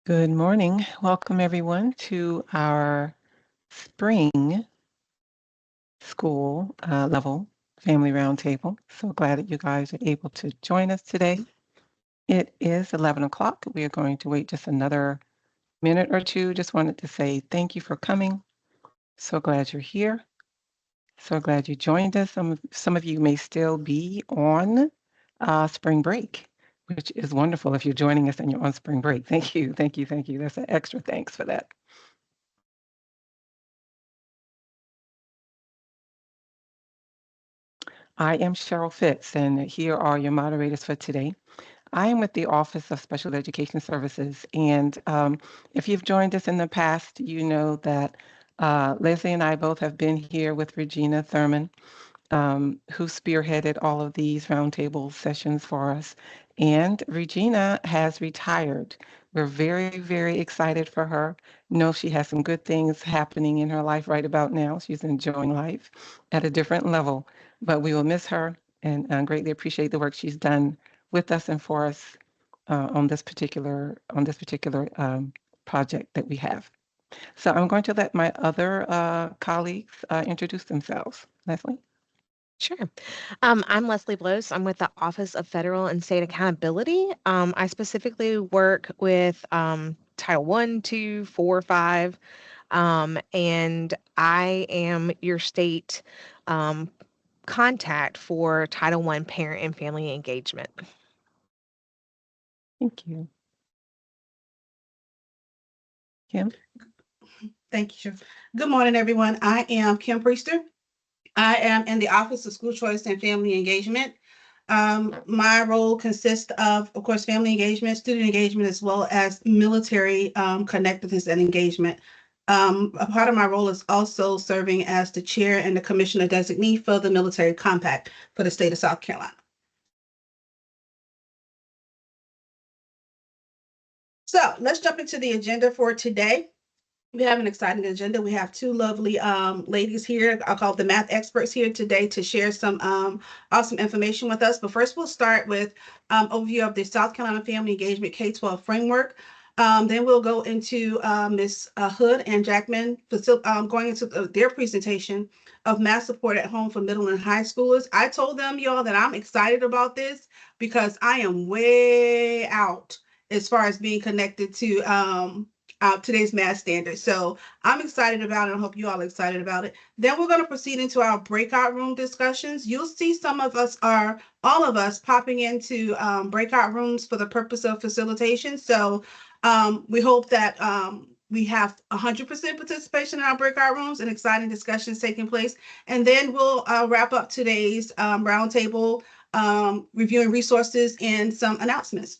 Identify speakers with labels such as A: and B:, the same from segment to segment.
A: Good morning. Welcome everyone to our spring school level family roundtable. So glad that you guys are able to join us today. It is 11 o'clock. We are going to wait just another minute or two. Just wanted to say thank you for coming. So glad you're here. So glad you joined us. Some of you may still be on spring break, which is wonderful if you're joining us and you're on spring break. Thank you, thank you, thank you. That's an extra thanks for that. I am Cheryl Fitz, and here are your moderators for today. I am with the Office of Special Education Services, and if you've joined us in the past, you know that Leslie and I both have been here with Regina Thurman, who spearheaded all of these roundtable sessions for us. And Regina has retired. We're very, very excited for her. Know she has some good things happening in her life right about now. She's enjoying life at a different level, but we will miss her and greatly appreciate the work she's done with us and for us on this particular project that we have. So I'm going to let my other colleagues introduce themselves. Leslie.
B: Sure. I'm Leslie Blows. I'm with the Office of Federal and State Accountability. I specifically work with Title I, 2, 4, 5, and I am your state contact for Title I parent and family engagement.
A: Thank you. Kim?
C: Thank you. Good morning, everyone. I am Kim Priester. I am in the Office of School Choice and Family Engagement. My role consists of course, family engagement, student engagement, as well as military connectedness and engagement. A part of my role is also serving as the chair and the commissioner designee for the military compact for the state of South Carolina. So let's jump into the agenda for today. We have an exciting agenda. We have two lovely ladies here. I'll call the math experts here today to share some awesome information with us. But first, we'll start with overview of the South Carolina Family Engagement K-12 framework. Then we'll go into Ms. Hood and Jackman going into their presentation of math support at home for middle and high schoolers. I told them, y'all, that I'm excited about this because I am way out as far as being connected to today's math standards. So I'm excited about it. I hope you all are excited about it. Then we're going to proceed into our breakout room discussions. You'll see some of us are, all of us, popping into breakout rooms for the purpose of facilitation. So we hope that we have 100% participation in our breakout rooms and exciting discussions taking place. And then we'll wrap up today's roundtable reviewing resources and some announcements.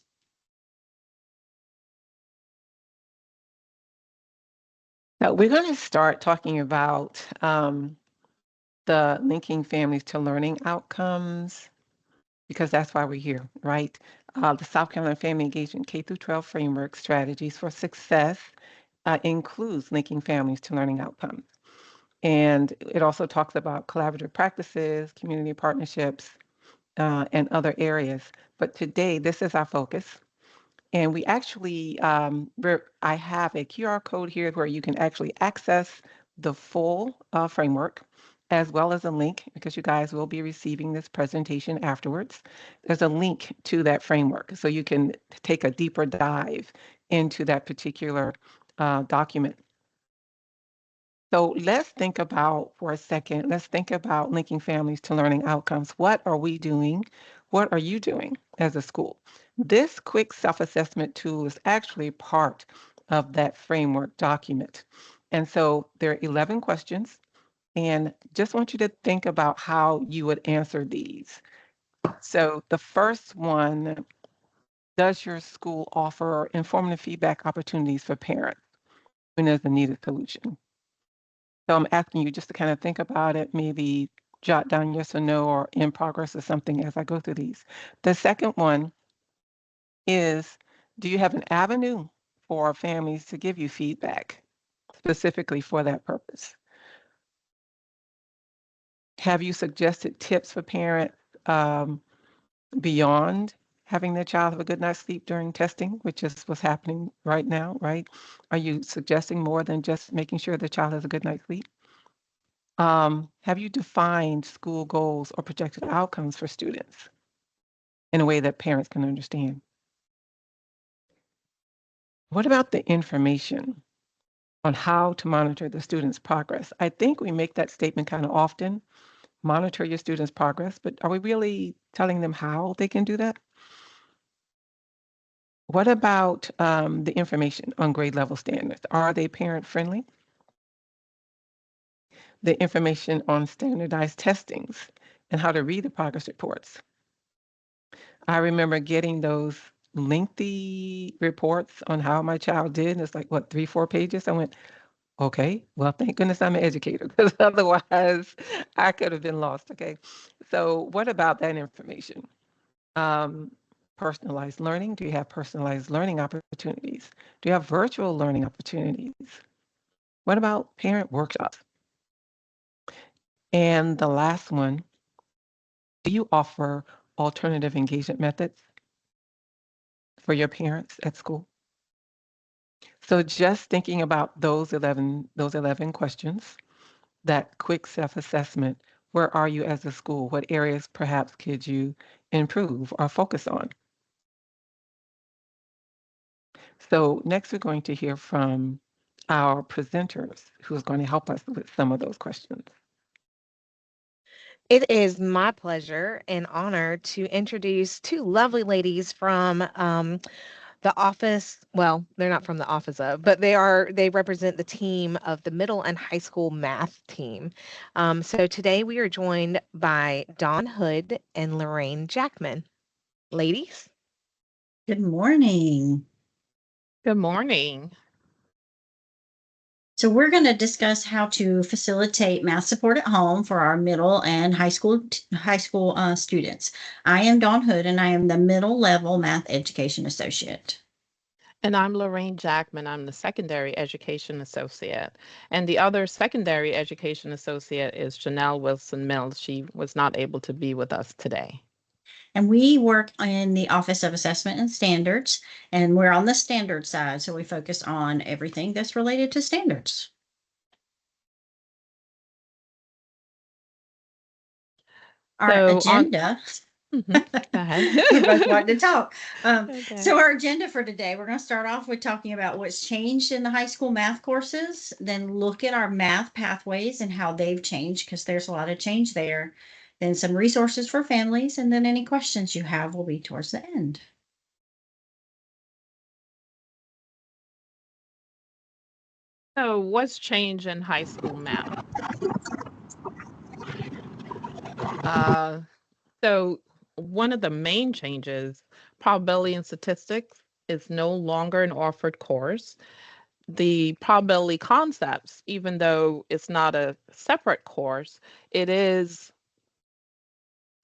A: Now we're going to start talking about the linking families to learning outcomes, because that's why we're here, right? The South Carolina Family Engagement K-12 Framework Strategies for Success includes linking families to learning outcomes. And it also talks about collaborative practices, community partnerships, and other areas. But today, this is our focus. And we actually, I have a QR code here where you can actually access the full framework, as well as a link, because you guys will be receiving this presentation afterwards. There's a link to that framework, so you can take a deeper dive into that particular document. So let's think about, for a second, let's think about linking families to learning outcomes. What are we doing? What are you doing as a school? This quick self-assessment tool is actually part of that framework document. And so there are 11 questions, and just want you to think about how you would answer these. So the first one, does your school offer informative feedback opportunities for parents when there's a needed solution? So I'm asking you just to kind of think about it, maybe jot down yes or no or in progress or something as I go through these. The second one is, do you have an avenue for families to give you feedback specifically for that purpose? Have you suggested tips for parents beyond having their child have a good night's sleep during testing, which is what's happening right now, right? Are you suggesting more than just making sure the child has a good night's sleep? Have you defined school goals or projected outcomes for students in a way that parents can understand? What about the information on how to monitor the student's progress? I think we make that statement kind of often, monitor your students' progress, but are we really telling them how they can do that? What about the information on grade level standards? Are they parent friendly? The information on standardized testings and how to read the progress reports. I remember getting those lengthy reports on how my child did. And it's like, what, 3, 4 pages? I went, okay, well, thank goodness I'm an educator, because otherwise I could have been lost. Okay. So what about that information? Personalized learning. Do you have personalized learning opportunities? Do you have virtual learning opportunities? What about parent workshops? And the last one, do you offer alternative engagement methods for your parents at school? So just thinking about those 11 questions, that quick self-assessment, where are you as a school? What areas perhaps could you improve or focus on? So next we're going to hear from our presenters who's going to help us with some of those questions.
B: It is my pleasure and honor to introduce two lovely ladies from the office. Well, they're not from the office of, but they represent the team of the middle and high school math team. So today we are joined by Dawn Hood and Lorraine Jackman. Ladies.
D: Good morning.
E: Good morning.
D: So we're going to discuss how to facilitate math support at home for our middle and high school students. I am Dawn Hood, and I am the middle level math education associate.
E: And I'm Lorraine Jackman. I'm the secondary education associate. And the other secondary education associate is Janelle Wilson Mills. She was not able to be with us today.
D: And we work in the Office of Assessment and Standards, and we're on the standard side. So we focus on everything that's related to standards. Our agenda.
E: Go ahead.
D: You both wanted to talk.
E: Okay.
D: So our agenda for today, we're going to start off with talking about what's changed in the high school math courses, then look at our math pathways and how they've changed, because there's a lot of change there. Then some resources for families, and then any questions you have will be towards the end.
E: So what's changed in high school math? So one of the main changes, probability and statistics, is no longer an offered course. The probability concepts, even though it's not a separate course, it is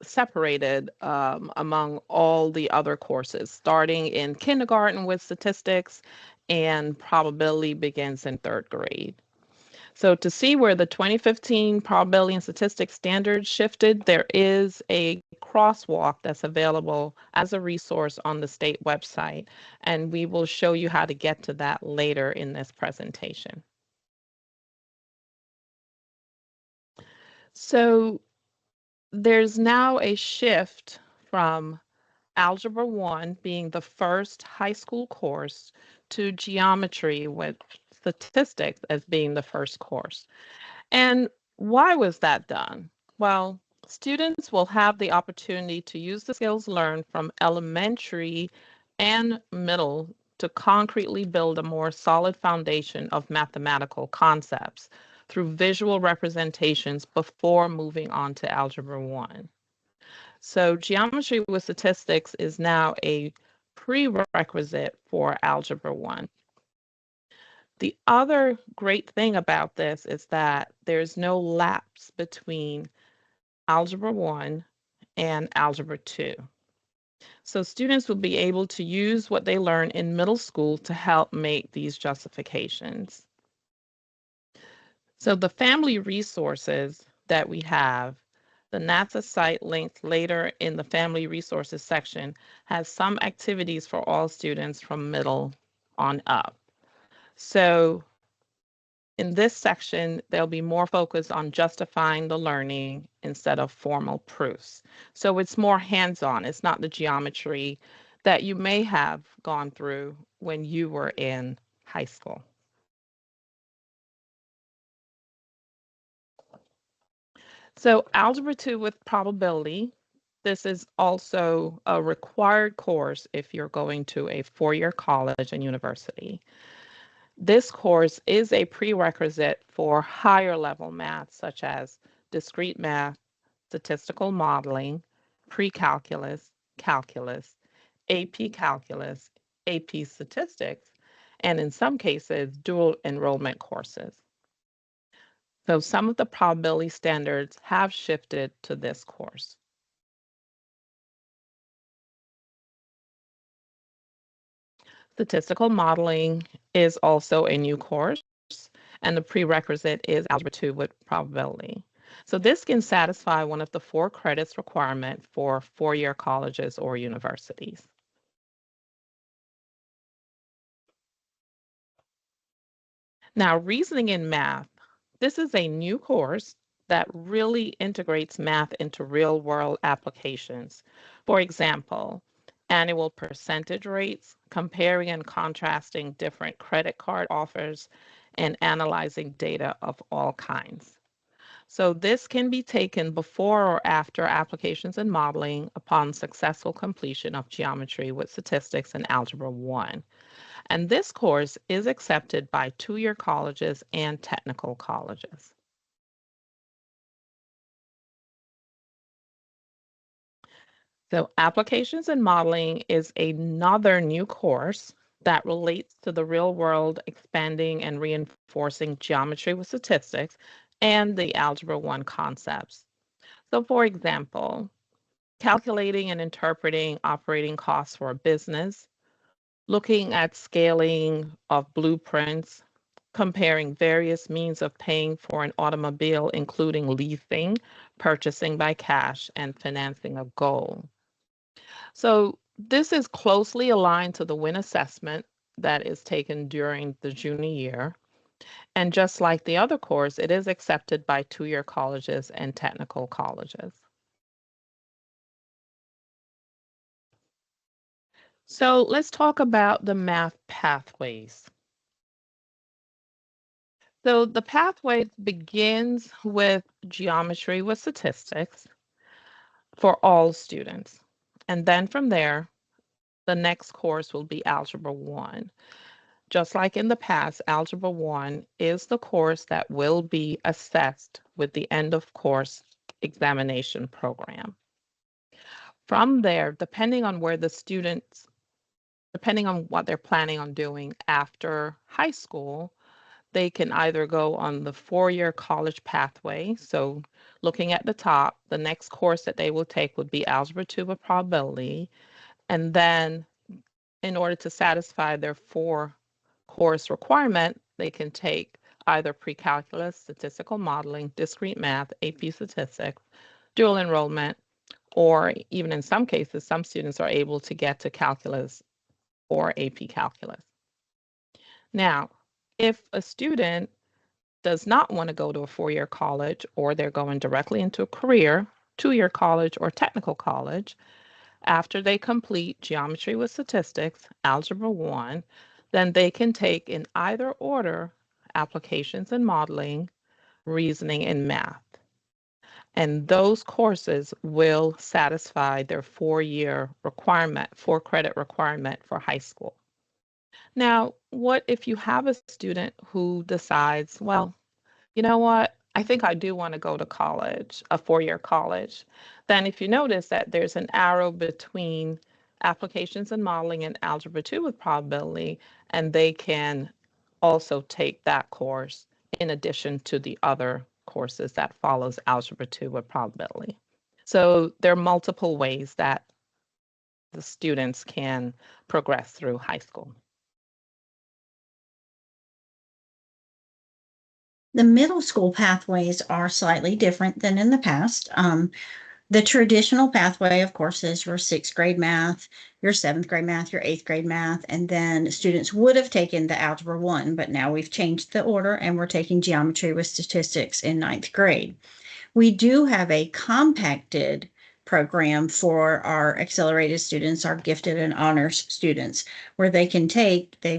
E: separated among all the other courses, starting in kindergarten with statistics, and probability begins in 3rd grade. So to see where the 2015 probability and statistics standards shifted, there is a crosswalk that's available as a resource on the state website, and we will show you how to get to that later in this presentation. So there's now a shift from Algebra 1 being the first high school course to geometry with statistics as being the first course. And why was that done? Well, students will have the opportunity to use the skills learned from elementary and middle to concretely build a more solid foundation of mathematical concepts through visual representations before moving on to Algebra 1. So geometry with statistics is now a prerequisite for Algebra 1. The other great thing about this is that there's no lapse between Algebra 1 and Algebra 2. So students will be able to use what they learn in middle school to help make these justifications. So the family resources that we have, The NATSA site linked later in the Family Resources section has some activities for all students from middle on up. So in this section, there'll be more focus on justifying the learning instead of formal proofs. So it's more hands-on. It's not the geometry that you may have gone through when you were in high school. So Algebra 2 with probability, this is also a required course if you're going to a four-year college and university. This course is a prerequisite for higher level math, such as discrete math, statistical modeling, pre-calculus, calculus, AP calculus, AP statistics, and in some cases, dual enrollment courses. So some of the probability standards have shifted to this course. Statistical modeling is also a new course, and the prerequisite is Algebra 2 with probability. So this can satisfy one of the 4 credits requirement for four-year colleges or universities. Now, reasoning in math, this is a new course that really integrates math into real-world applications. For example, annual percentage rates, comparing and contrasting different credit card offers, and analyzing data of all kinds. So this can be taken before or after applications and modeling upon successful completion of geometry with statistics and Algebra 1. And this course is accepted by two-year colleges and technical colleges. So applications and modeling is another new course that relates to the real world, expanding and reinforcing geometry with statistics and the Algebra 1 concepts. So for example, calculating and interpreting operating costs for a business, looking at scaling of blueprints, comparing various means of paying for an automobile, including leasing, purchasing by cash, and financing a goal. So this is closely aligned to the WIN assessment that is taken during the junior year. And just like the other course, it is accepted by two-year colleges and technical colleges. So let's talk about the math pathways. So the pathway begins with geometry with statistics for all students. And then from there, the next course will be Algebra 1. Just like in the past, Algebra 1 is the course that will be assessed with the end of course examination program. From there, depending on what they're planning on doing after high school, they can either go on the four-year college pathway. So looking at the top, the next course that they will take would be Algebra 2 with probability. And then in order to satisfy their 4-course requirement, they can take either pre-calculus, statistical modeling, discrete math, AP statistics, dual enrollment, or even in some cases, some students are able to get to calculus or AP calculus. Now, if a student does not want to go to a four-year college, or they're going directly into a career, two-year college or technical college, after they complete geometry with statistics, Algebra 1, then they can take in either order applications and modeling, reasoning, and math. And those courses will satisfy their 4-year requirement, 4-credit requirement for high school. Now, what if you have a student who decides, well, you know what? I think I do want to go to college, a four-year college. Then if you notice that there's an arrow between applications and modeling and Algebra 2 with probability, and they can also take that course in addition to the other courses that follows Algebra 2 with probability. So there are multiple ways that the students can progress through high school.
D: The middle school pathways are slightly different than in the past. The traditional pathway, of course, is your sixth grade math, your seventh grade math, your eighth grade math, and then students would have taken the Algebra 1, but now we've changed the order and we're taking geometry with statistics in ninth grade. We do have a compacted program for our accelerated students, our gifted and honors students, where they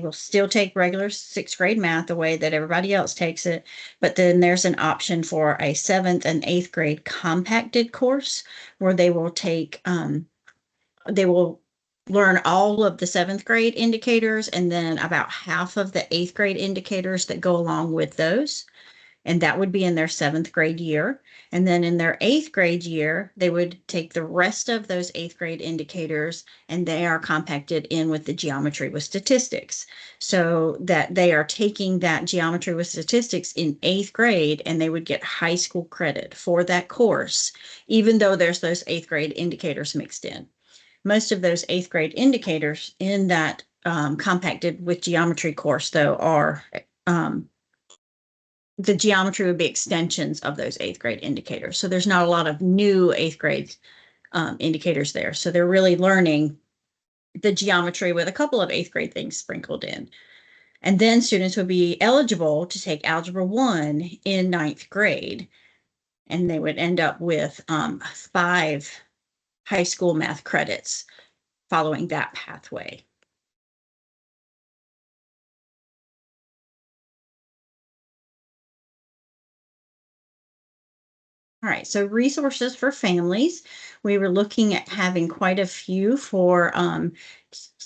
D: will still take regular sixth grade math the way that everybody else takes it. But then there's an option for a seventh and eighth grade compacted course where they will learn all of the seventh grade indicators and then about half of the eighth grade indicators that go along with those. And that would be in their seventh grade year. And then in their eighth grade year, they would take the rest of those eighth grade indicators and they are compacted in with the geometry with statistics. So that they are taking that geometry with statistics in eighth grade and they would get high school credit for that course, even though there's those eighth grade indicators mixed in. Most of those eighth grade indicators in that compacted with geometry course, though, are the geometry would be extensions of those eighth grade indicators. So there's not a lot of new eighth grade indicators there. So they're really learning the geometry with a couple of eighth grade things sprinkled in. And then students would be eligible to take Algebra 1 in ninth grade. And they would end up with 5 high school math credits following that pathway. All right, so resources for families. We were looking at having quite a few for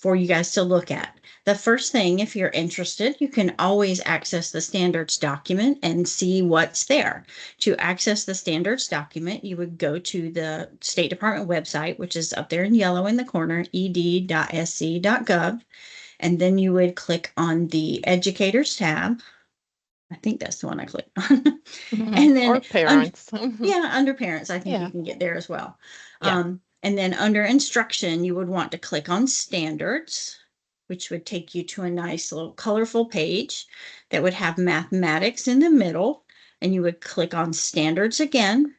D: you guys to look at. The first thing, if you're interested, you can always access the standards document and see what's there. To access the standards document, you would go to the State Department website, which is up there in yellow in the corner, ed.sc.gov. And then you would click on the Educators tab. I think that's the one I clicked on. And then
E: or parents.
D: yeah, under parents, I think
E: Yeah.
D: you can get there as well.
E: Yeah.
D: And then under instruction, you would want to click on standards, which would take you to a nice little colorful page that would have mathematics in the middle. And you would click on standards again.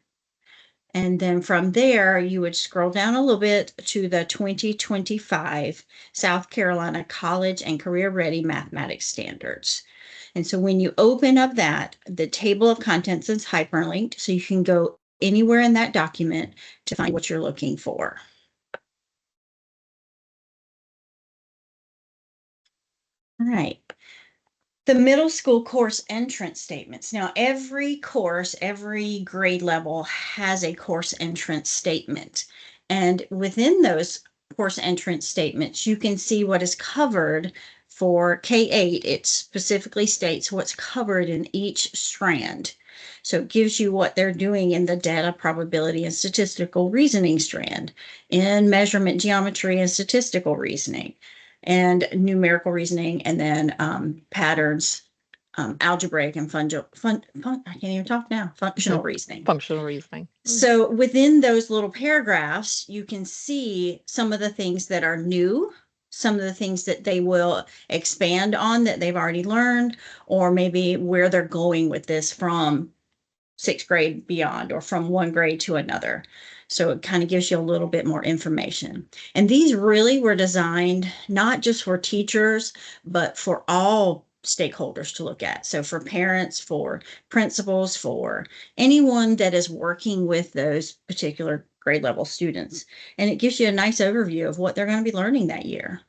D: And then from there, you would scroll down a little bit to the 2025 South Carolina College and Career Ready Mathematics Standards. And so when you open up that, the table of contents is hyperlinked, so you can go anywhere in that document to find what you're looking for. All right. The middle school course entrance statements. Now, every course, every grade level has a course entrance statement. And within those course entrance statements, you can see what is covered for K-8. It specifically states what's covered in each strand. So it gives you what they're doing in the data, probability, and statistical reasoning strand, in measurement, geometry, and statistical reasoning, and numerical reasoning, and then patterns, algebraic and I can't even talk now, functional reasoning.
E: Functional reasoning.
D: So within those little paragraphs, you can see some of the things that are new, some of the things that they will expand on that they've already learned, or maybe where they're going with this from sixth grade beyond, or from one grade to another. So it kind of gives you a little bit more information. And these really were designed not just for teachers, but for all stakeholders to look at. So for parents, for principals, for anyone that is working with those particular grade level students. And it gives you a nice overview of what they're going to be learning that year.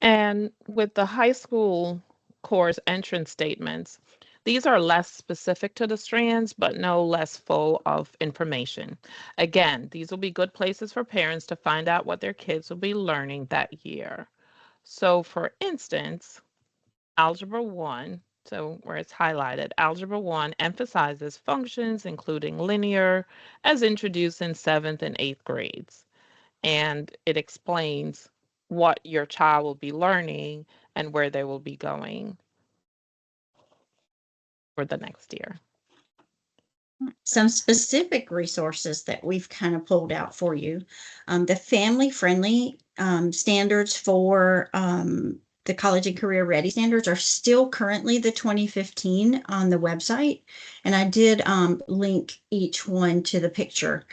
E: And with the high school course entrance statements, these are less specific to the strands, but no less full of information. Again, these will be good places for parents to find out what their kids will be learning that year. So for instance, Algebra 1, so where it's highlighted, Algebra 1 emphasizes functions, including linear, as introduced in 7th and 8th grades. And it explains what your child will be learning and where they will be going for the next year.
D: Some specific resources that we've kind of pulled out for you. The family-friendly standards for the the college and career ready standards are still currently the 2015 on the website. And I did link each one to the picture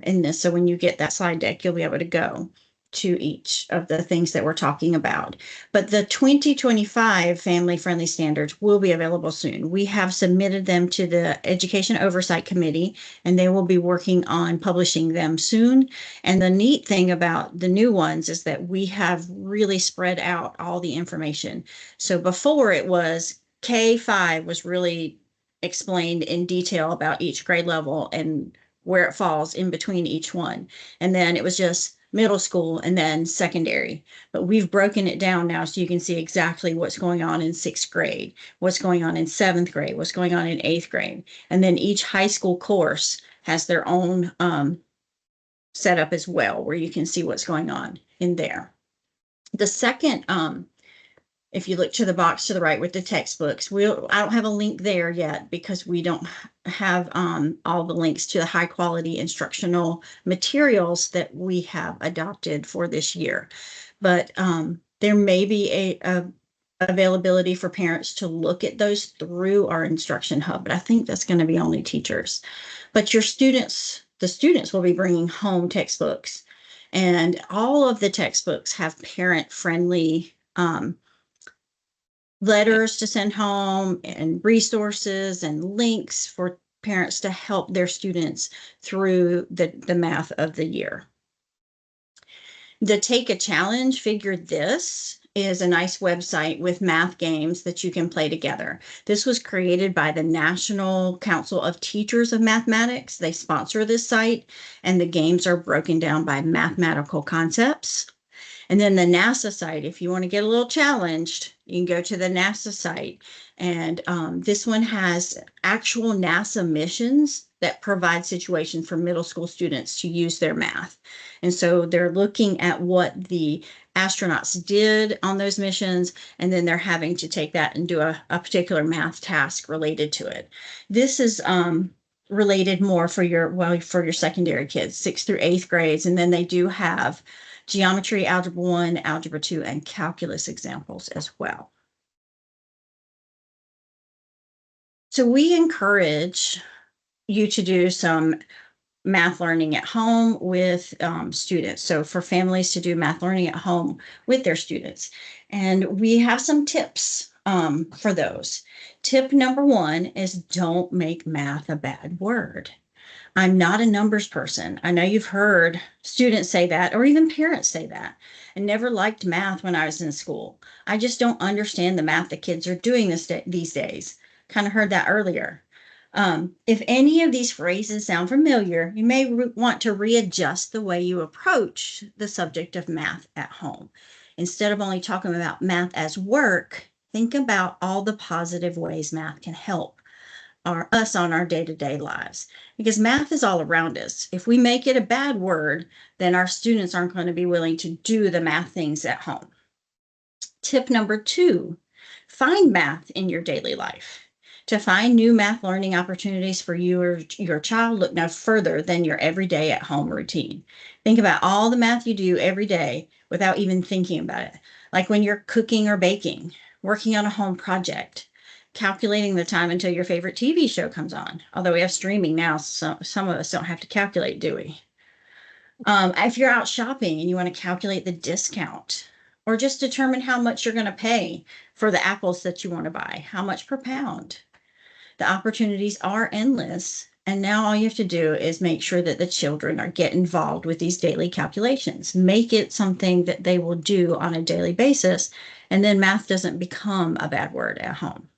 D: in this. So when you get that slide deck, you'll be able to go to each of the things that we're talking about. But the 2025 family friendly standards will be available soon. We have submitted them to the Education Oversight Committee, and they will be working on publishing them soon. And the neat thing about the new ones is that we have really spread out all the information. So before it was K5 was really explained in detail about each grade level and where it falls in between each one. And then it was just middle school and then secondary. But we've broken it down now so you can see exactly what's going on in 6th grade, what's going on in 7th grade, what's going on in 8th grade. And then each high school course has their own setup as well, where you can see what's going on in there. The second, if you look to the box to the right with the textbooks, I don't have a link there yet because we don't have all the links to the high quality instructional materials that we have adopted for this year. But there may be a availability for parents to look at those through our instruction hub, but I think that's going to be only teachers. But your students, the students will be bringing home textbooks, and all of the textbooks have parent-friendly letters to send home and resources and links for parents to help their students through the math of the year. The Take a Challenge Figure This is a nice website with math games that you can play together. This was created by the National Council of Teachers of Mathematics. They sponsor this site, and the games are broken down by mathematical concepts. And then the NASA site, if you want to get a little challenged, you can go to the NASA site. And this one has actual NASA missions that provide situations for middle school students to use their math. And so they're looking at what the astronauts did on those missions, and then they're having to take that and do a particular math task related to it. This is related more for your secondary kids, 6th through 8th grades. And then they do have geometry, algebra 1, algebra 2, and calculus examples as well. So we encourage you to do some math learning at home with students. So for families to do math learning at home with their students. And we have some tips for those. Tip number 1 is don't make math a bad word. I'm not a numbers person. I know you've heard students say that, or even parents say that. I never liked math when I was in school. I just don't understand the math the kids are doing these days. Kind of heard that earlier. If any of these phrases sound familiar, you may want to readjust the way you approach the subject of math at home. Instead of only talking about math as work, think about all the positive ways math can help us on our day-to-day lives, because math is all around us. If we make it a bad word, then our students aren't going to be willing to do the math things at home. Tip number 2, find math in your daily life. To find new math learning opportunities for you or your child, look no further than your everyday at home routine. Think about all the math you do every day without even thinking about it. Like when you're cooking or baking, working on a home project, calculating the time until your favorite TV show comes on. Although we have streaming now, so some of us don't have to calculate, do we? If you're out shopping and you want to calculate the discount, or just determine how much you're going to pay for the apples that you want to buy, how much per pound. The opportunities are endless. And now all you have to do is make sure that the children get involved with these daily calculations. Make it something that they will do on a daily basis. And then math doesn't become a bad word at home.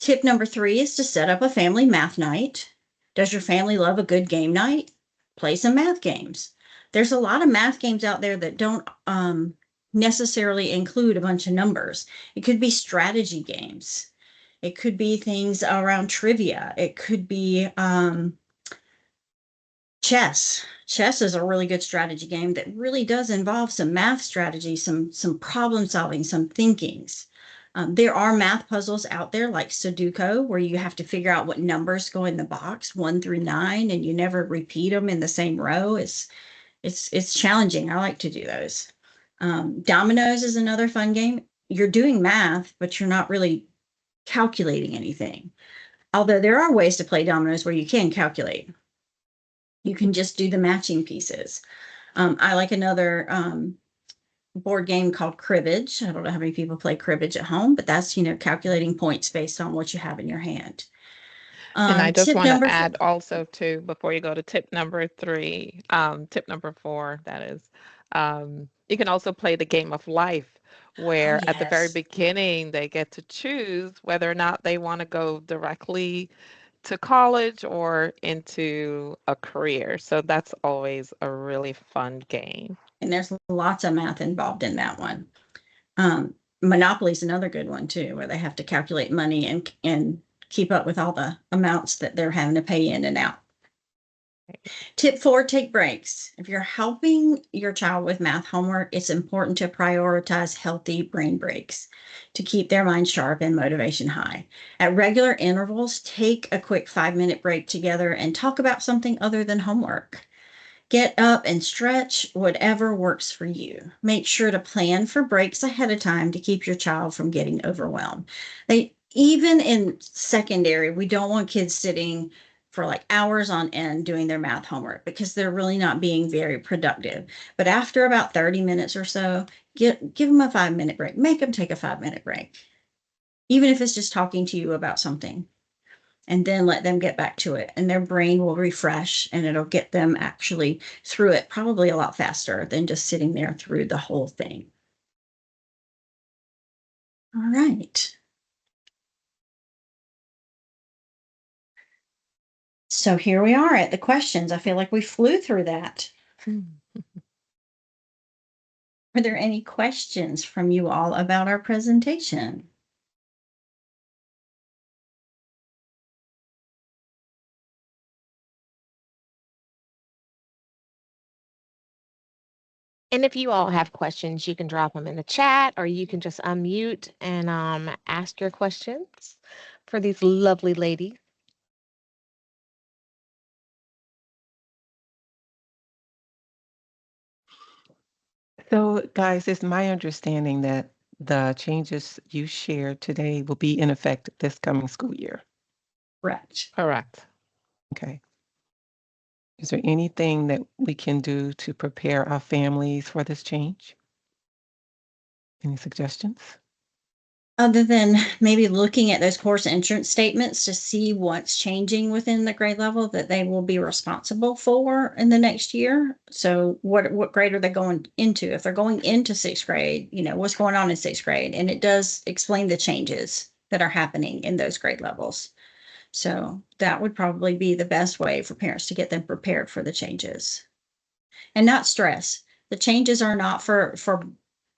D: Tip number 3 is to set up a family math night. Does your family love a good game night? Play some math games. There's a lot of math games out there that don't necessarily include a bunch of numbers. It could be strategy games. It could be things around trivia. It could be chess. Chess is a really good strategy game that really does involve some math strategy, some problem solving, some thinkings. There are math puzzles out there like Sudoku, where you have to figure out what numbers go in the box 1 through 9, and you never repeat them in the same row. It's challenging. I like to do those. Dominoes is another fun game. You're doing math, but you're not really calculating anything. Although there are ways to play dominoes where you can calculate. You can just do the matching pieces. I like another board game called cribbage. I don't know how many people play cribbage at home, but that's, calculating points based on what you have in your hand.
E: And I just
D: Tip
E: want
D: number
E: to add also too, before you go to tip number 4, that is, you can also play the game of life, where at the very
D: yes.
E: beginning they get to choose whether or not they want to go directly to college or into a career. So that's always a really fun game.
D: And there's lots of math involved in that one. Monopoly is another good one too, where they have to calculate money and keep up with all the amounts that they're having to pay in and out. Tip 4, take breaks. If you're helping your child with math homework, it's important to prioritize healthy brain breaks to keep their mind sharp and motivation high. At regular intervals, take a quick 5-minute break together and talk about something other than homework. Get up and stretch, whatever works for you. Make sure to plan for breaks ahead of time to keep your child from getting overwhelmed. Even in secondary, we don't want kids sitting for like hours on end doing their math homework because they're really not being very productive. But after about 30 minutes or so, give them a 5-minute break. Make them take a 5-minute break, even if it's just talking to you about something. And then let them get back to it, and their brain will refresh and it'll get them actually through it probably a lot faster than just sitting there through the whole thing. All right. So here we are at the questions. I feel like we flew through that. Are there any questions from you all about our presentation?
B: And if you all have questions, you can drop them in the chat or you can just unmute and ask your questions for these lovely ladies.
A: So, guys, it's my understanding that the changes you shared today will be in effect this coming school year.
D: Correct.
E: Correct.
A: Okay. Is there anything that we can do to prepare our families for this change? Any suggestions?
D: Other than maybe looking at those course entrance statements to see what's changing within the grade level that they will be responsible for in the next year. So what grade are they going into? If they're going into 6th grade, what's going on in 6th grade? And it does explain the changes that are happening in those grade levels. So that would probably be the best way for parents to get them prepared for the changes and not stress. The changes are not for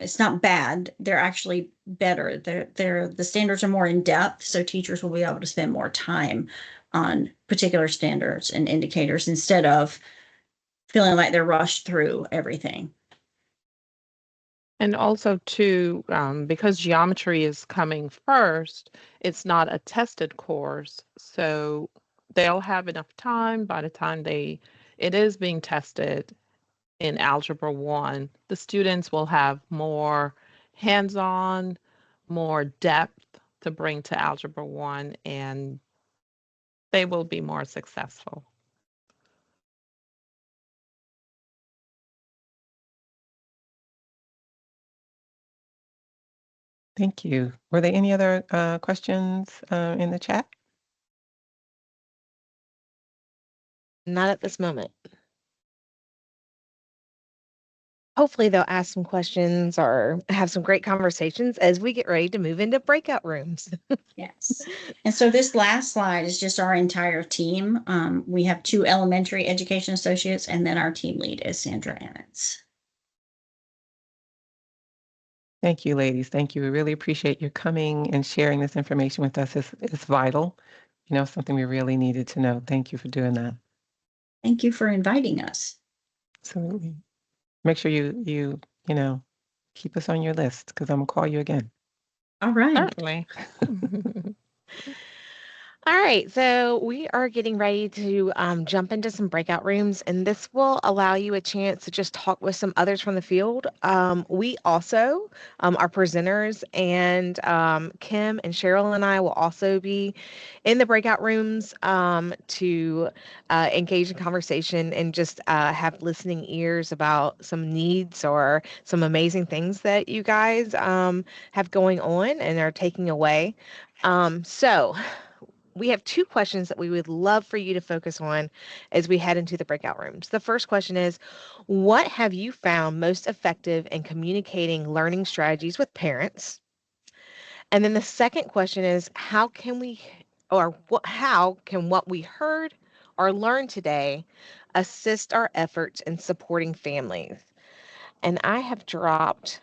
D: it's not bad. They're actually better. The standards are more in depth, so teachers will be able to spend more time on particular standards and indicators instead of feeling like they're rushed through everything.
E: And also too, because geometry is coming first, it's not a tested course. So they'll have enough time by the time it is being tested in Algebra 1. The students will have more hands-on, more depth to bring to Algebra 1, and they will be more successful.
A: Thank you. Were there any other questions in the chat?
B: Not at this moment. Hopefully they'll ask some questions or have some great conversations as we get ready to move into breakout rooms.
D: Yes. And so this last slide is just our entire team. We have 2 elementary education associates, and then our team lead is Sandra Annitz.
A: Thank you, ladies. Thank you. We really appreciate you coming and sharing this information with us. It's vital, something we really needed to know. Thank you for doing that.
D: Thank you for inviting us.
A: Absolutely. Make sure you keep us on your list because I'm gonna call you again.
D: All right.
E: Certainly.
B: All right, so we are getting ready to jump into some breakout rooms, and this will allow you a chance to just talk with some others from the field. We also, our presenters, and Kim and Cheryl and I will also be in the breakout rooms to engage in conversation and just have listening ears about some needs or some amazing things that you guys have going on and are taking away. So, we have two questions that we would love for you to focus on as we head into the breakout rooms. The first question is, what have you found most effective in communicating learning strategies with parents? And then the second question is, how can what we heard or learned today assist our efforts in supporting families? And I have dropped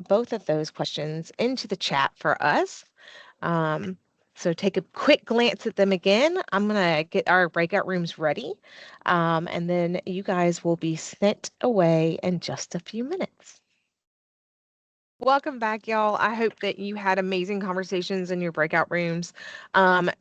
B: both of those questions into the chat for us. Um, so take a quick glance at them again. I'm going to get our breakout rooms ready, and then you guys will be sent away in just a few minutes. Welcome back, y'all. I hope that you had amazing conversations in your breakout rooms.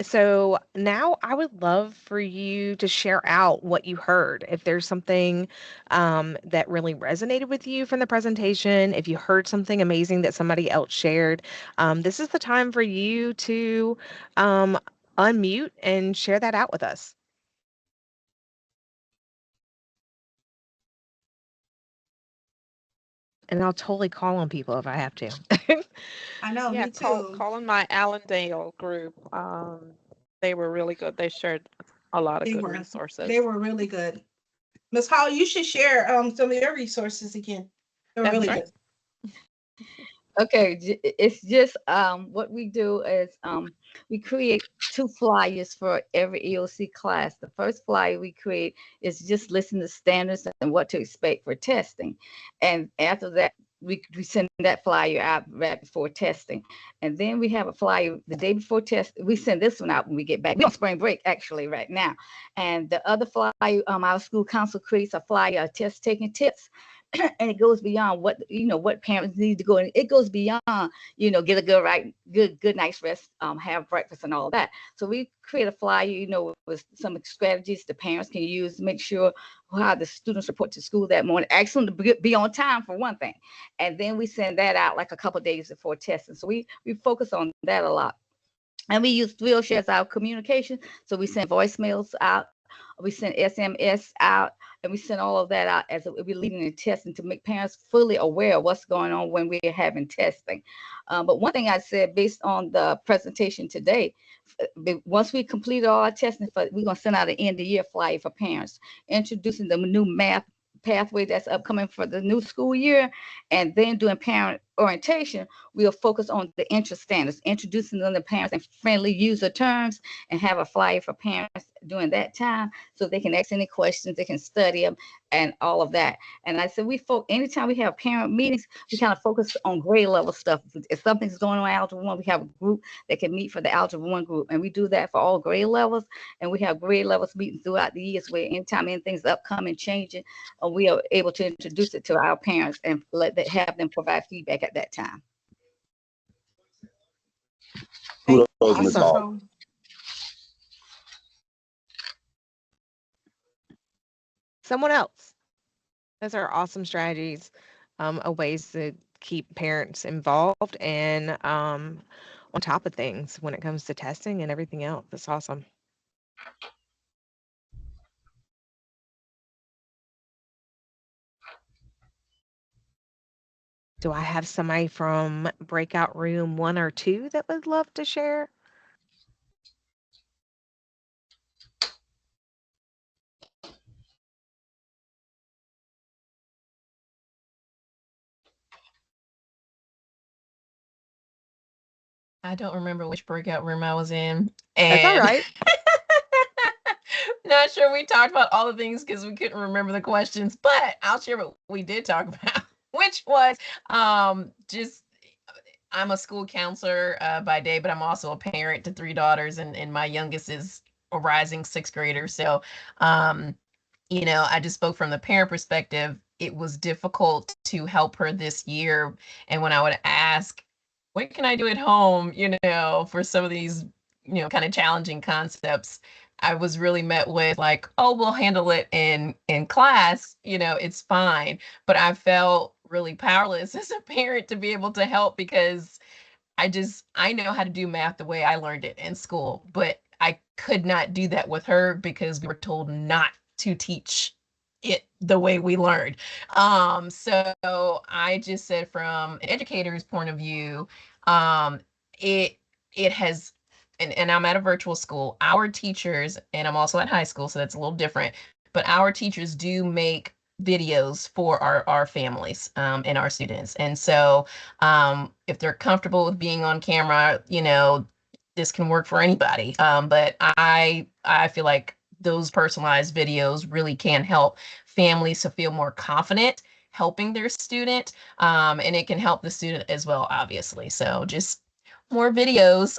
B: So now I would love for you to share out what you heard. If there's something that really resonated with you from the presentation, if you heard something amazing that somebody else shared, this is the time for you to unmute and share that out with us. And I'll totally call on people if I have to.
C: I know,
E: Yeah,
C: me too.
E: calling my Allendale group. They were really good. They shared a lot of
C: They
E: good
C: were.
E: resources.
C: They were really good. Miss Hall, you should share some of your resources again. They were
E: That's
C: really
E: right.
C: good.
F: Okay, it's just what we do is we create 2 flyers for every EOC class. The first flyer we create is just listen to standards and what to expect for testing, and after that we send that flyer out right before testing, and then we have a flyer the day before test. We send this one out when we get back. We're on spring break actually right now, and the other flyer our school council creates a flyer, test taking tips. And it goes beyond what parents need to go, and it goes beyond get a good nice rest, have breakfast and all that. So we create a flyer with some strategies the parents can use to make sure how the students report to school that morning, ask them to be on time for one thing, and then we send that out like a couple of days before testing. So we focus on that a lot. And we use Skillshare as our communication. So we send voicemails out, we send SMS out, and we send all of that out as we're leading the testing to make parents fully aware of what's going on when we're having testing. But one thing I said based on the presentation today, once we complete all our testing, we're going to send out an end of year flyer for parents, introducing the new math pathway that's upcoming for the new school year, and then doing parent orientation. We'll focus on the interest standards, introducing them to parents and friendly user terms, and have a flyer for parents during that time so they can ask any questions, they can study them, and all of that. And I said anytime we have parent meetings, we kind of focus on grade level stuff. If something's going on in Algebra 1, we have a group that can meet for the Algebra 1 group, and we do that for all grade levels. And we have grade levels meetings throughout the years where anytime anything's upcoming, changing, we are able to introduce it to our parents and have them provide feedback at that time.
B: Awesome. Someone else. Those are awesome strategies, ways to keep parents involved and on top of things when it comes to testing and everything else. That's awesome. Do I have somebody from breakout room 1 or 2 that would love to share?
G: I don't remember which breakout room I was in.
B: That's all
G: And
B: right.
G: not sure we talked about all the things because we couldn't remember the questions, but I'll share what we did talk about, which was just I'm a school counselor by day, but I'm also a parent to 3 daughters, and my youngest is a rising 6th grader. So, I just spoke from the parent perspective. It was difficult to help her this year. And when I would ask, what can I do at home, for some of these kind of challenging concepts, I was really met with like, oh, we'll handle it in class, it's fine. But I felt really powerless as a parent to be able to help because I know how to do math the way I learned it in school, but I could not do that with her because we were told not to teach it the way we learned. So I just said from an educator's point of view, um, it it has and I'm at a virtual school, our teachers, and I'm also at high school, so that's a little different, but our teachers do make videos for our families and our students. And so if they're comfortable with being on camera, this can work for anybody. But I feel like those personalized videos really can help families to feel more confident helping their student. And it can help the student as well, obviously. So just more videos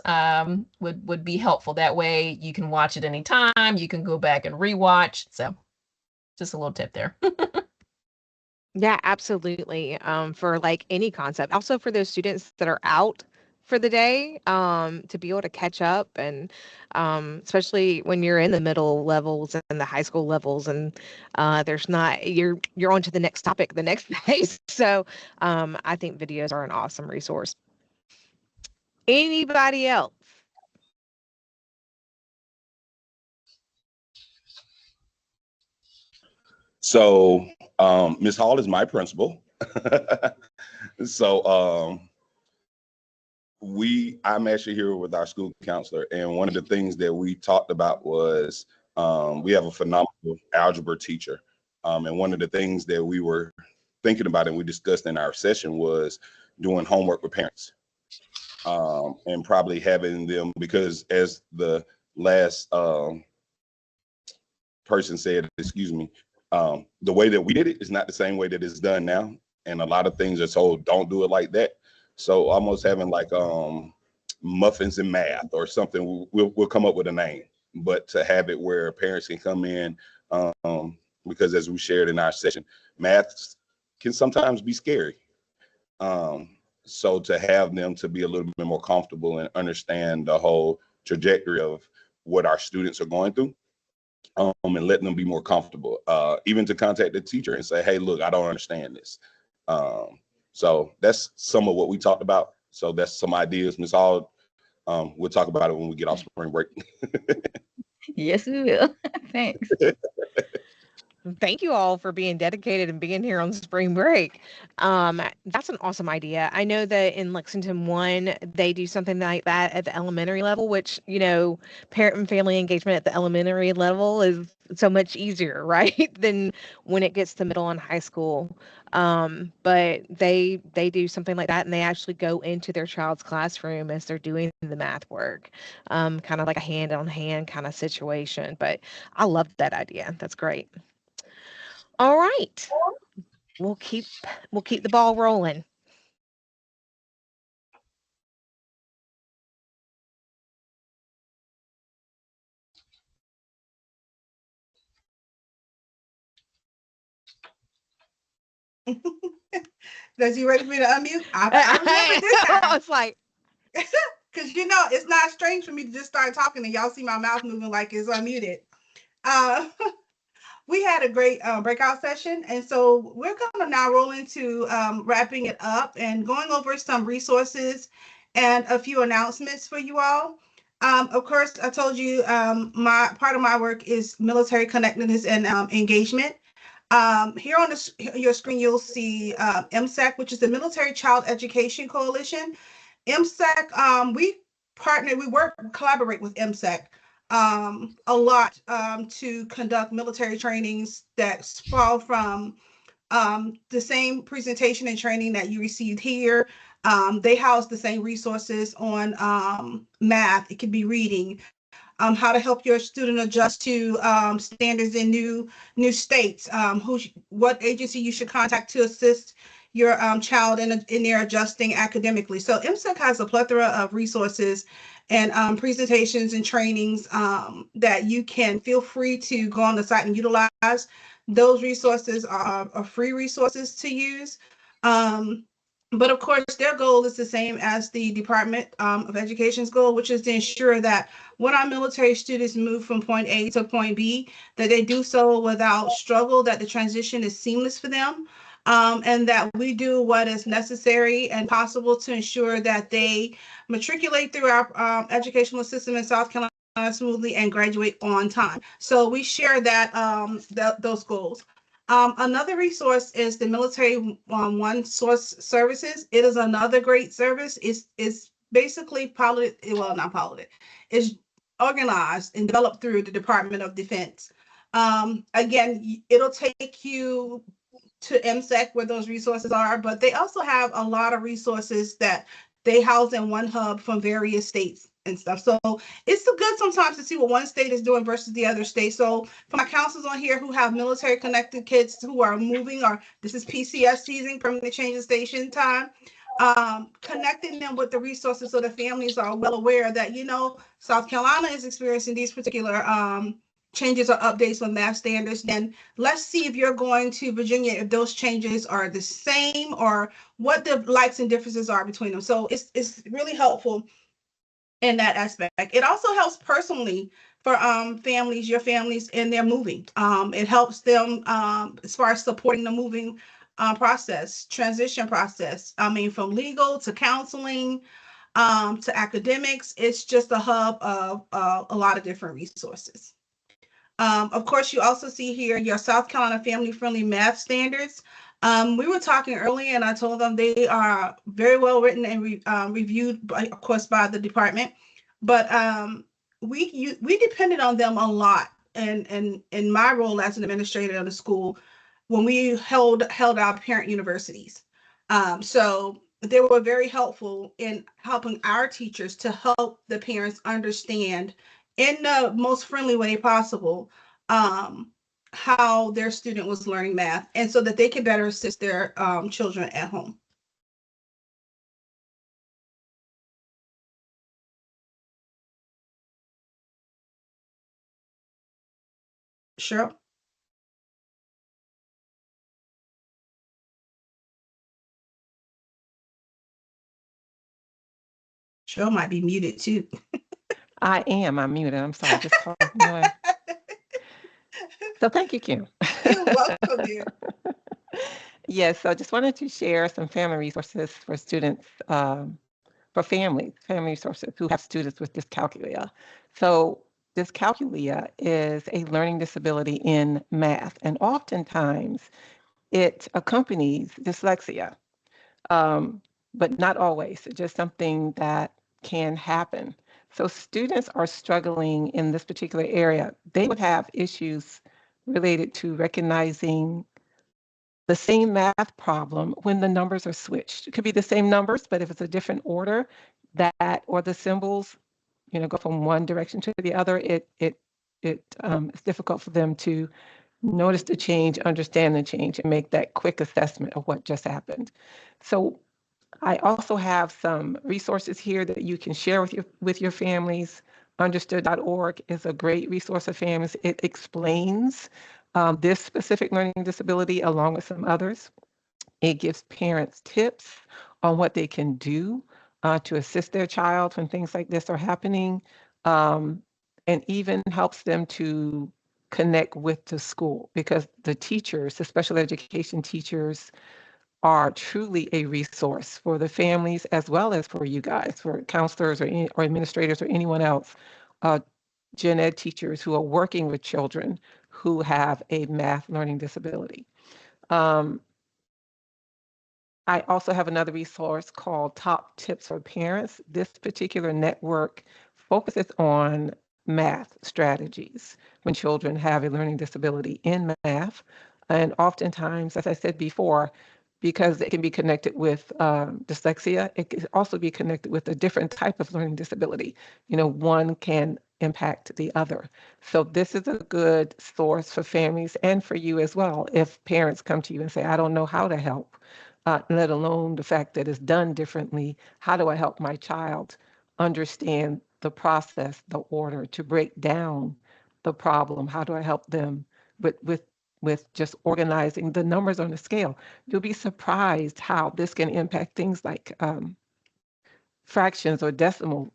G: would be helpful. That way you can watch it anytime. You can go back and rewatch. So just a little tip there.
B: Yeah, absolutely. For like any concept, also for those students that are out for the day, to be able to catch up and especially when you're in the middle levels and the high school levels and there's not you're on to the next topic the next day. So I think videos are an awesome resource. Anybody else?
H: So Ms. Hall is my principal. So I'm actually here with our school counselor, and one of the things that we talked about was we have a phenomenal algebra teacher. And one of the things that we were thinking about and we discussed in our session was doing homework with parents. And probably having them, because as the last person said, excuse me, the way that we did it is not the same way that it's done now. And a lot of things are told, don't do it like that. So almost having like muffins in math or something, we'll come up with a name, but to have it where parents can come in, because as we shared in our session, math can sometimes be scary. So to have them to be a little bit more comfortable and understand the whole trajectory of what our students are going through, and letting them be more comfortable, even to contact the teacher and say, hey, look, I don't understand this. So that's some of what we talked about. So that's some ideas. Ms. Hall, we'll talk about it when we get off spring break.
F: Yes, we will. Thanks.
B: Thank you all for being dedicated and being here on spring break. That's an awesome idea. I know that in Lexington 1, they do something like that at the elementary level, which, parent and family engagement at the elementary level is so much easier, right? Than when it gets to middle and high school. But they do something like that and they actually go into their child's classroom as they're doing the math work, kind of like a hand-on-hand kind of situation. But I love that idea. That's great. All right. We'll keep the ball rolling.
C: Does you ready for me to unmute? I remember this
B: I
C: time.
B: was like,
C: Because it's not strange for me to just start talking and y'all see my mouth moving like it's unmuted. We had a great breakout session, and so we're going to now roll into wrapping it up and going over some resources and a few announcements for you all. Of course, I told you my part of my work is military connectedness and engagement. Here on your screen, you'll see MSEC, which is the Military Child Education Coalition. MSEC, we collaborate with MSEC a lot to conduct military trainings that fall from the same presentation and training that you received here. They house the same resources on math. It could be reading, how to help your student adjust to standards in new states, what agency you should contact to assist your child in their adjusting academically. So MSEC has a plethora of resources and presentations and trainings that you can feel free to go on the site and utilize. Those resources are free resources to use. But of course, their goal is the same as the Department of Education's goal, which is to ensure that when our military students move from point A to point B, that they do so without struggle, that the transition is seamless for them, and that we do what is necessary and possible to ensure that they matriculate through our educational system in South Carolina smoothly and graduate on time. So we share that those goals. Another resource is the Military One Source Services. It is another great service. It's basically piloted, well, not piloted, it's organized and developed through the Department of Defense. Again, it'll take you to MSEC where those resources are, but they also have a lot of resources that they house in one hub from various states and stuff. So it's good sometimes to see what one state is doing versus the other state. So for my counselors on here who have military connected kids who are moving, or this is PCS season, permanent change of station time, connecting them with the resources so the families are well aware that, you know, South Carolina is experiencing these particular changes or updates on math standards. Then let's see if you're going to Virginia, if those changes are the same or what the likes and differences are between them. So it's really helpful in that aspect. It also helps personally for families, your families, and their moving. It helps them as far as supporting the moving process, transition process. I mean, from legal to counseling to academics. It's just a hub of a lot of different resources. Of course, you also see here your South Carolina family-friendly math standards. We were talking earlier, and I told them they are very well written and reviewed, by, of course, by the department. But we depended on them a lot, and in my role as an administrator of the school, when we held our parent universities. So they were very helpful in helping our teachers to help the parents understand in the most friendly way possible how their student was learning math, and so that they could better assist their children at home. Sure. Cheryl might be muted too.
A: I'm muted. I'm sorry. Just call me away. So thank you, Kim.
C: You're welcome, dear.
A: Yes, so I just wanted to share some family resources for students, for family resources who have students with dyscalculia. So dyscalculia is a learning disability in math, and oftentimes it accompanies dyslexia, but not always. It's just something that can happen. So students are struggling in this particular area. They would have issues related to recognizing the same math problem when the numbers are switched. It could be the same numbers, but if it's a different order, that or the symbols, go from one direction to the other, it's difficult for them to notice the change, understand the change, and make that quick assessment of what just happened. So I also have some resources here that you can share with your families. Understood.org is a great resource for families. It explains this specific learning disability along with some others. It gives parents tips on what they can do to assist their child when things like this are happening, and even helps them to connect with the school, because the teachers, the special education teachers, are truly a resource for the families as well as for you guys, for counselors or administrators or anyone else, gen ed teachers who are working with children who have a math learning disability. I also have another resource called Top Tips for Parents. This particular network focuses on math strategies when children have a learning disability in math. And oftentimes, as I said before, because it can be connected with dyslexia, it can also be connected with a different type of learning disability. One can impact the other. So this is a good source for families and for you as well. If parents come to you and say, I don't know how to help, let alone the fact that it's done differently, how do I help my child understand the process, the order, to break down the problem? How do I help them with with just organizing the numbers on the scale. You'll be surprised how this can impact things like fractions or decimal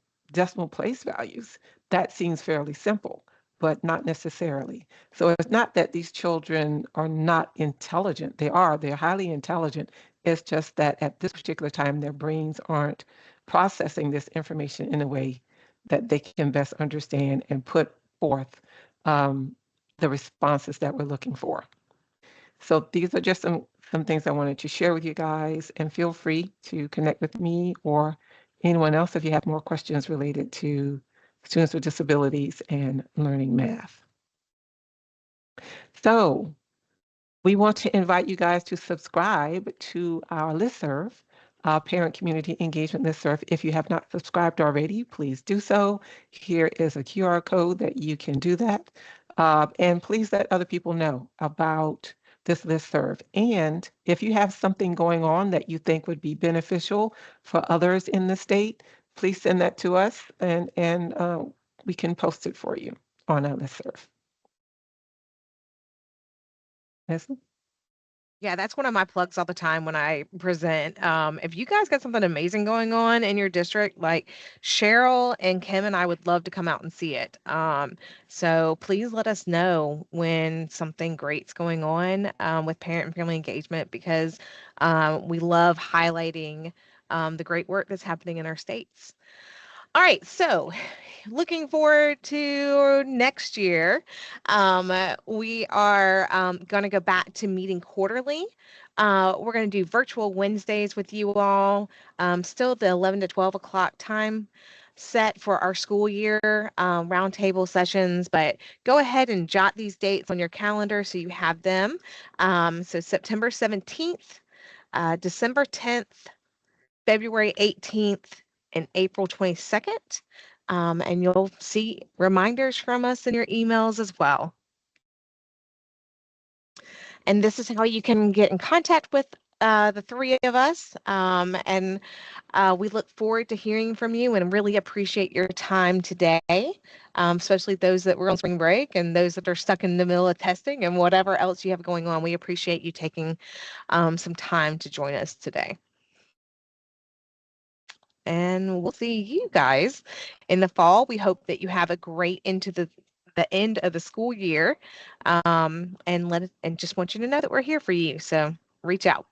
A: place values. That seems fairly simple, but not necessarily. So it's not that these children are not intelligent. They're highly intelligent. It's just that at this particular time, their brains aren't processing this information in a way that they can best understand and put forth the responses that we're looking for. So these are just some things I wanted to share with you guys, and feel free to connect with me or anyone else if you have more questions related to students with disabilities and learning math. So we want to invite you guys to subscribe to our listserv, Parent Community Engagement Listserv. If you have not subscribed already, please do so. Here is a QR code that you can do that. And please let other people know about this listserv. And if you have something going on that you think would be beneficial for others in the state, please send that to us and we can post it for you on our listserv. Leslie?
B: Yeah, that's one of my plugs all the time when I present. If you guys got something amazing going on in your district, like Cheryl and Kim and I would love to come out and see it. So please let us know when something great's going on with parent and family engagement, because we love highlighting the great work that's happening in our states. All right, so looking forward to next year. We are going to go back to meeting quarterly. We're going to do virtual Wednesdays with you all, still the 11 to 12 o'clock time set for our school year roundtable sessions, but go ahead and jot these dates on your calendar so you have them. So September 17th, December 10th, February 18th, and April 22nd. And you'll see reminders from us in your emails as well. And this is how you can get in contact with the three of us. And we look forward to hearing from you and really appreciate your time today, especially those that were on spring break and those that are stuck in the middle of testing and whatever else you have going on. We appreciate you taking some time to join us today. And we'll see you guys in the fall. We hope that you have a great into the end of the school year. And just want you to know that we're here for you. So reach out.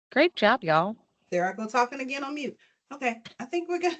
B: Great job, y'all.
C: There I go talking again on mute. Okay, I think we're good.